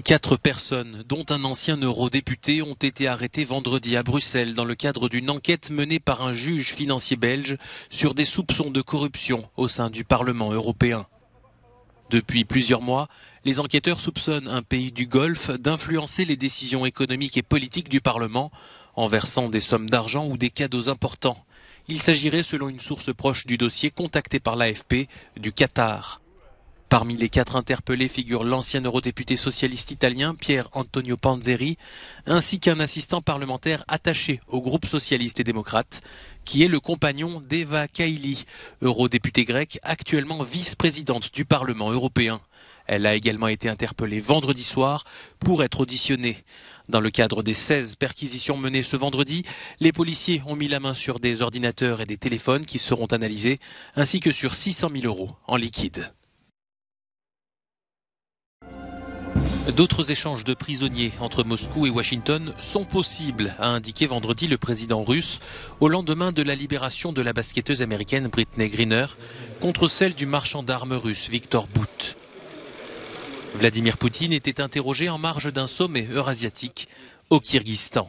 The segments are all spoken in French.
4 personnes, dont un ancien eurodéputé, ont été arrêtées vendredi à Bruxelles dans le cadre d'une enquête menée par un juge financier belge sur des soupçons de corruption au sein du Parlement européen. Depuis plusieurs mois, les enquêteurs soupçonnent un pays du Golfe d'influencer les décisions économiques et politiques du Parlement en versant des sommes d'argent ou des cadeaux importants. Il s'agirait, selon une source proche du dossier contactée par l'AFP, du Qatar. Parmi les 4 interpellés figure l'ancien eurodéputé socialiste italien Pier Antonio Panzeri, ainsi qu'un assistant parlementaire attaché au groupe socialiste et démocrate, qui est le compagnon d'Eva Kaili, eurodéputée grecque actuellement vice-présidente du Parlement européen. Elle a également été interpellée vendredi soir pour être auditionnée. Dans le cadre des 16 perquisitions menées ce vendredi, les policiers ont mis la main sur des ordinateurs et des téléphones qui seront analysés, ainsi que sur 600 000 € en liquide. D'autres échanges de prisonniers entre Moscou et Washington sont possibles, a indiqué vendredi le président russe, au lendemain de la libération de la basketteuse américaine Brittney Griner contre celle du marchand d'armes russe Viktor Bout. Vladimir Poutine était interrogé en marge d'un sommet eurasiatique au Kirghizstan.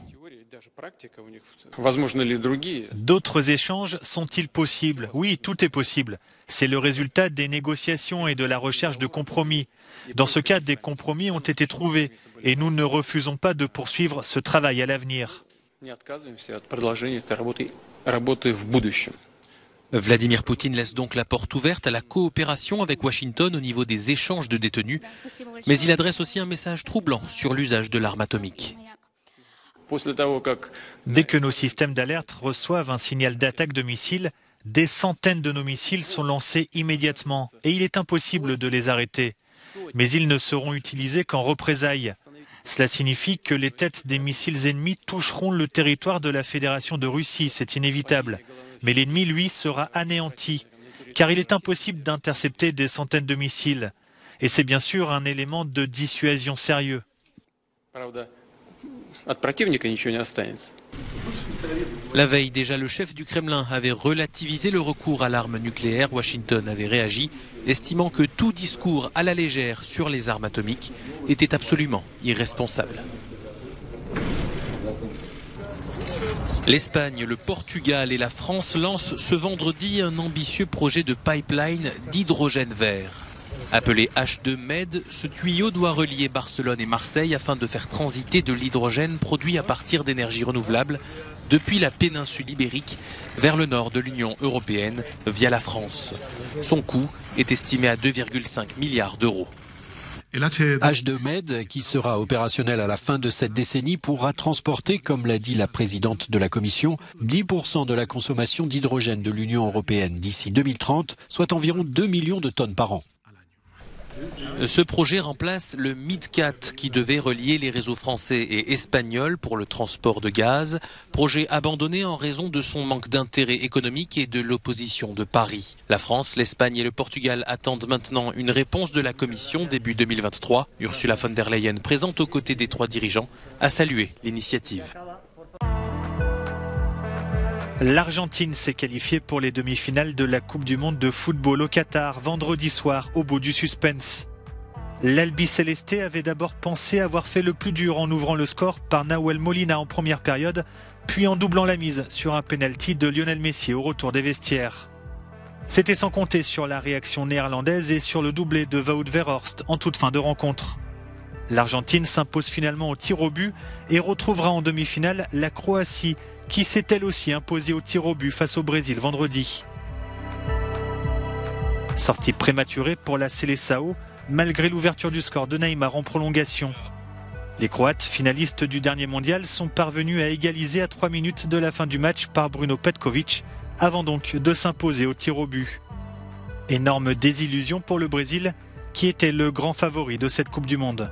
D'autres échanges sont-ils possibles? Oui, tout est possible. C'est le résultat des négociations et de la recherche de compromis. Dans ce cas, des compromis ont été trouvés et nous ne refusons pas de poursuivre ce travail à l'avenir. Vladimir Poutine laisse donc la porte ouverte à la coopération avec Washington au niveau des échanges de détenus, mais il adresse aussi un message troublant sur l'usage de l'arme atomique. Dès que nos systèmes d'alerte reçoivent un signal d'attaque de missiles, des centaines de nos missiles sont lancés immédiatement et il est impossible de les arrêter. Mais ils ne seront utilisés qu'en représailles. Cela signifie que les têtes des missiles ennemis toucheront le territoire de la Fédération de Russie, c'est inévitable. Mais l'ennemi, lui, sera anéanti, car il est impossible d'intercepter des centaines de missiles. Et c'est bien sûr un élément de dissuasion sérieux. La veille déjà, le chef du Kremlin avait relativisé le recours à l'arme nucléaire. Washington avait réagi, estimant que tout discours à la légère sur les armes atomiques était absolument irresponsable. L'Espagne, le Portugal et la France lancent ce vendredi un ambitieux projet de pipeline d'hydrogène vert. Appelé H2Med, ce tuyau doit relier Barcelone et Marseille afin de faire transiter de l'hydrogène produit à partir d'énergies renouvelables depuis la péninsule ibérique vers le nord de l'Union européenne via la France. Son coût est estimé à 2,5 milliards d'euros. H2Med, qui sera opérationnel à la fin de cette décennie, pourra transporter, comme l'a dit la présidente de la Commission, 10% de la consommation d'hydrogène de l'Union européenne d'ici 2030, soit environ 2 millions de tonnes par an. Ce projet remplace le MidCat qui devait relier les réseaux français et espagnols pour le transport de gaz, projet abandonné en raison de son manque d'intérêt économique et de l'opposition de Paris. La France, l'Espagne et le Portugal attendent maintenant une réponse de la Commission début 2023. Ursula von der Leyen, présente aux côtés des 3 dirigeants, a salué l'initiative. L'Argentine s'est qualifiée pour les demi-finales de la Coupe du Monde de football au Qatar vendredi soir au bout du suspense. L'Albiceleste avait d'abord pensé avoir fait le plus dur en ouvrant le score par Nahuel Molina en première période, puis en doublant la mise sur un penalty de Lionel Messi au retour des vestiaires. C'était sans compter sur la réaction néerlandaise et sur le doublé de Wout Weghorst en toute fin de rencontre. L'Argentine s'impose finalement au tir au but et retrouvera en demi-finale la Croatie, qui s'est elle aussi imposée au tir au but face au Brésil vendredi. Sortie prématurée pour la Seleção, malgré l'ouverture du score de Neymar en prolongation. Les Croates, finalistes du dernier mondial, sont parvenus à égaliser à 3 minutes de la fin du match par Bruno Petkovic, avant donc de s'imposer au tir au but. Énorme désillusion pour le Brésil, qui était le grand favori de cette Coupe du Monde.